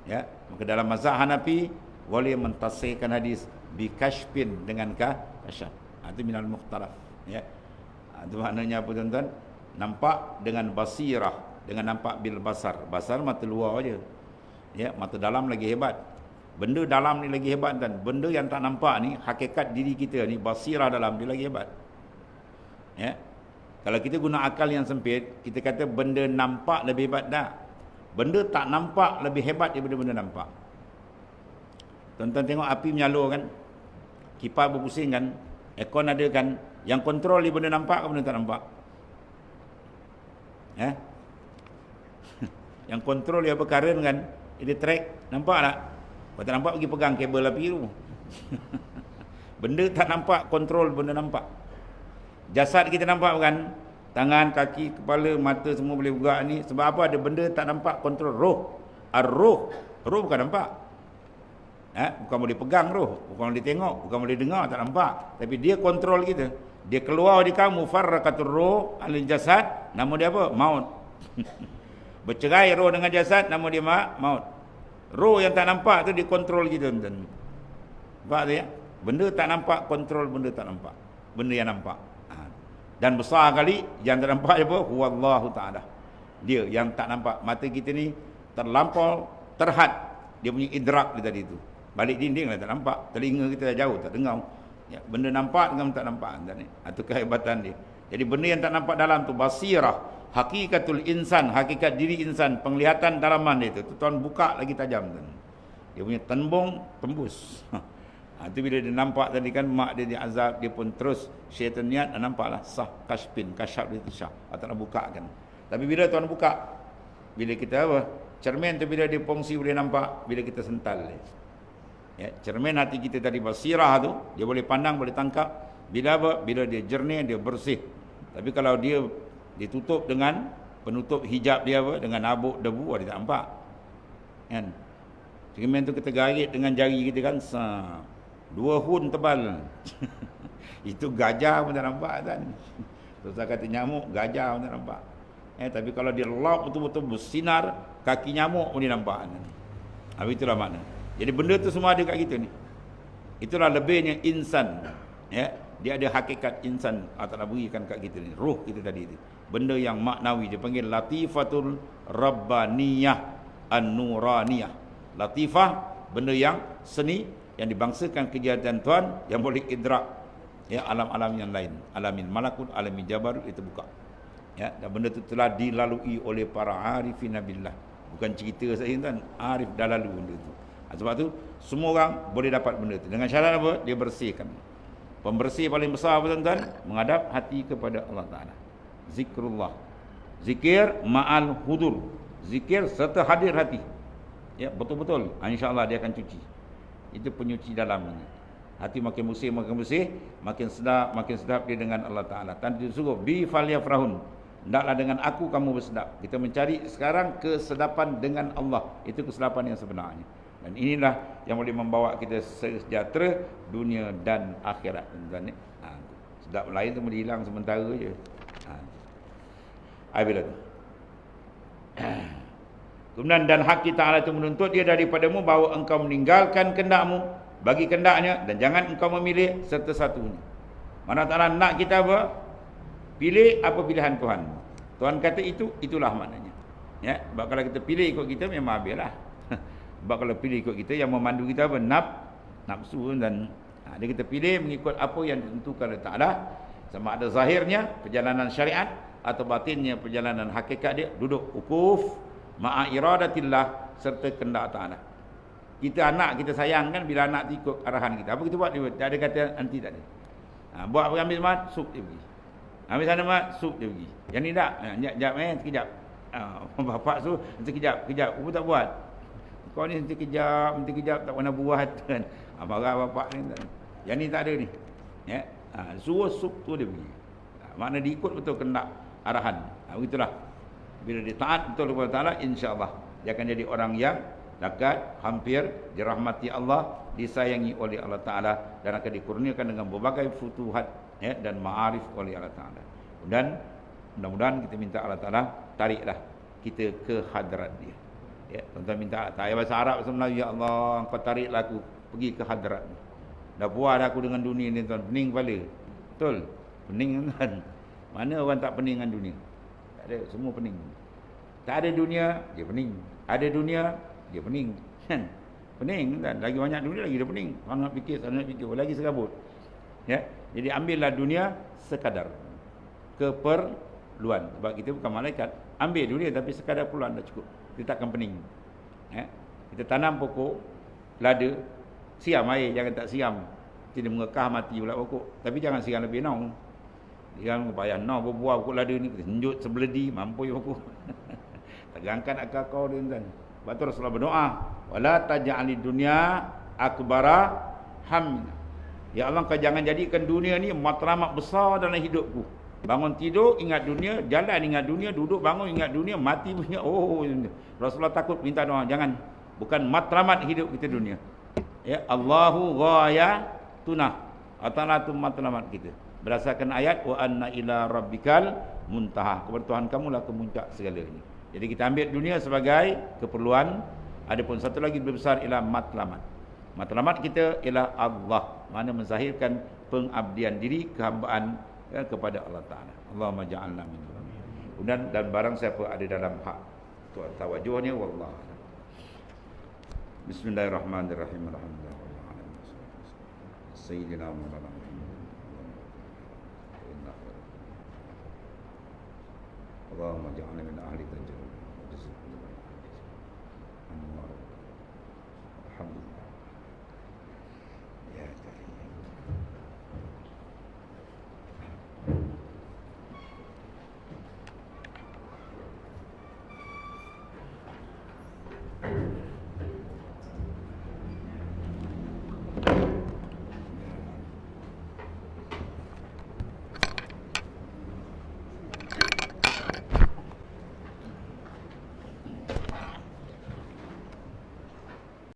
Ya, maka dalam mazhab Hanafi boleh mentasihkan hadis bi kashfin dengan kasyaf. Itu minal mukhtalaf. Ya. Itu maknanya apa, tuan-tuan? Nampak dengan basirah, dengan nampak bil basar. Basar mata luar aja. Ya, mata dalam lagi hebat. Benda dalam ni lagi hebat, dan benda yang tak nampak ni, hakikat diri kita ni, basirah dalam dia lagi hebat. Ya. Kalau kita guna akal yang sempit, kita kata benda nampak lebih hebat dah. Benda tak nampak lebih hebat daripada benda nampak. Tuan-tuan tengok api menyalur kan? Kipas berpusing kan? Aircon ada kan? Yang kontrol ni benda nampak ke benda tak nampak? Yang kontrol dia berkaren kan? Dia track, nampak tak? Kalau tak nampak, pergi pegang kabel api tu. Benda tak nampak, kontrol benda nampak. Jasad kita nampak kan? Tangan, kaki, kepala, mata semua boleh bergerak ni. Sebab apa? Ada benda tak nampak, kontrol. Roh. Ar-roh. Roh bukan nampak. Bukan boleh pegang roh. Bukan boleh tengok. Bukan boleh dengar, tak nampak. Tapi dia kontrol kita. Dia keluar di kamu. Farraqatur roh alil jasad. Nama dia apa? Maut. Bercerai roh dengan jasad, nama dia maut. Roh yang tak nampak tu dikontrol kita, tuan-tuan. Nampak tu ya? Benda tak nampak, kontrol benda tak nampak. Benda yang nampak. Dan besar kali yang tak nampak apa? Huwallahu ta'ala. Dia yang tak nampak. Mata kita ni terlampau terhad. Dia punya idrak dia tadi tu. Balik dinding lah tak nampak. Telinga kita dah jauh, tak dengar. Ya, benda nampak dengan tak nampak. Itu kehebatan dia. Jadi benda yang tak nampak dalam tu basirah. Hakikatul insan, hakikat diri insan, penglihatan dalaman dia tu. Tuan buka lagi tajam tu. Dia punya tembung tembus. Itu bila dia nampak tadi kan mak dia diazab, dia pun terus syaitan niat, nampaklah sah kashfin, kasyaf dia tu sah. Tak nak buka kan. Tapi bila tuan buka, bila kita apa? Cermin tu bila dia fungsi boleh nampak, bila kita sental dia. Ya, cermin hati kita tadi basirah tu, dia boleh pandang, boleh tangkap. Bila apa? Bila dia jernih, dia bersih. Tapi kalau dia ditutup dengan penutup hijab dia apa? Dengan abuk debu, dia tak nampak. Kan? Cermin tu kita garit dengan jari kita kan, 2 hun tebal. Itu gajah pun tak nampak kan. Terus saya kata nyamuk, gajah pun tak nampak. Tapi kalau dia lock betul-betul bersinar, kaki nyamuk pun dia nampak. Itulah makna. Jadi benda tu semua ada kat kita ni. Itulah lebihnya insan. Ya, dia ada hakikat insan. Allah Ta'ala berikan kat kita ni. Ruh kita tadi tu. Benda yang maknawi. Dia panggil latifatul rabbaniyah an-nuraniyah. Latifah, benda yang seni, yang dibangsakan kejadian Tuhan, yang boleh idrak ya alam-alam yang lain. Alamin malakut, alamin jabarut, itu buka. Ya, dan benda itu telah dilalui oleh para arifin billah. Bukan cerita saya tuan, arif dah lalu benda itu. Sebab tu semua orang boleh dapat benda itu. Dengan syarat apa? Dia bersihkan. Pembersih paling besar apa tuan-tuan? Menghadap hati kepada Allah Ta'ala. Zikrullah. Zikir ma'al hudur. Zikir serta hadir hati. Ya, betul-betul. InsyaAllah dia akan cuci. Itu penyuci dalam ini. Hati makin bersih, makin sedap dia dengan Allah Ta'ala. Tadi disuruh bi falyafrahun. Hendaklah dengan aku kamu bersedap. Kita mencari sekarang kesedapan dengan Allah. Itu kesedapan yang sebenarnya. Dan inilah yang boleh membawa kita sejahtera dunia dan akhirat. Sedap lain tu boleh hilang sementara je. Bila tu. Kemudian dan hak kita Allah itu menuntut dia daripadamu bahawa engkau meninggalkan kehendakmu bagi kehendaknya, dan jangan engkau memilih serta satunya. Mana Ta'ala nak kita apa? Pilih apa pilihan Tuhan. Tuhan kata itu, itulah maknanya. Ya, sebab kalau kita pilih ikut kita memang habislah. Sebab kalau pilih ikut kita, yang memandu kita apa? Nafsu, dan dia kita pilih mengikut apa yang ditentukan oleh Ta'ala, sama ada zahirnya perjalanan syariat atau batinnya perjalanan hakikat dia, duduk ukuf ma'a iradatillah serta kehendak Ta'ala. Kita anak kita sayang kan, bila anak ikut arahan kita, apa kita buat? Dia tak ada kata anti, tak ada. Buat apa, ambil mat, sup dia pergi. Ambil sana mat, sup dia pergi. Yang ni tak, sekejap sekejap. Bapak tu sekejap, aku tak buat. Kau ni nanti kejap tak pernah buat kan. Marah bapak ni. Yang ni tak ada ni. Ya. Suruh sup tu dia pergi. Makna diikut betul kehendak arahan. Begitulah. Bila dia taat betul kepada Ta'ala, insya-Allah dia akan jadi orang yang dekat, hampir dirahmati Allah, disayangi oleh Allah Ta'ala, dan akan dikurniakan dengan berbagai futuhat ya, dan ma'arif oleh Allah Ta'ala. Dan mudah-mudahan kita minta Allah Ta'ala tariklah kita ke hadrat dia. Ya, tuan-tuan minta tak bahasa Arab sebenarnya, ya Allah engkau tariklah aku pergi ke hadrat. Dah puas aku dengan dunia ni tuan, pening kepala. Betul? Pening kan? Mana orang tak pening dengan dunia? Tak ada, semua pening. Tak ada dunia, dia pening. Ada dunia, dia pening. Kan? Pening kan? Lagi banyak dunia lagi dia pening. Orang nak fikir, sana nak fikir, lagi serabut. Ya? Jadi ambillah dunia sekadar keperluan. Sebab kita bukan malaikat. Ambil dunia tapi sekadar perluan dah cukup. Kita takkan pening. Ya? Kita tanam pokok lada, siam air, jangan tak siam. Tidak mengekah mati pula pokok. Tapi jangan siam lebih nong. Jangan payah nong berbuah pokok lada ni, kita senjut sebeledi, mampu pokok. Tegangkan akal kau dengan Batul Rasulullah berdoa, wala taj'alid dunya akbara hamna. Ya Allah, kau jangan jadikan dunia ni matlamat besar dalam hidupku. Bangun tidur ingat dunia, jalan ingat dunia, duduk bangun ingat dunia, mati punya. Rasulullah takut minta doa, jangan. Bukan matlamat hidup kita dunia. Ya, Allahu ghayatuna. Allah tu matlamat kita. Berdasarkan ayat wa anna ila rabbikal muntaha. Kepada Tuhan kamulah kemuncak segalanya. Jadi kita ambil dunia sebagai keperluan. Adapun satu lagi lebih besar ialah matlamat. Matlamat kita ialah Allah, mana menzahirkan pengabdian diri, kehambaan ya, kepada Allah Ta'ala. Allahumma ja'alna minhum. Dan barang siapa ada dalam hak tawajuhnya, wallah. Bismillahirrahmanirrahim. Alhamdulillah. Sayyidina Muhammad. Allahumma ja'alna min ahli tajawuz. Alhamdulillah. Ya Karim.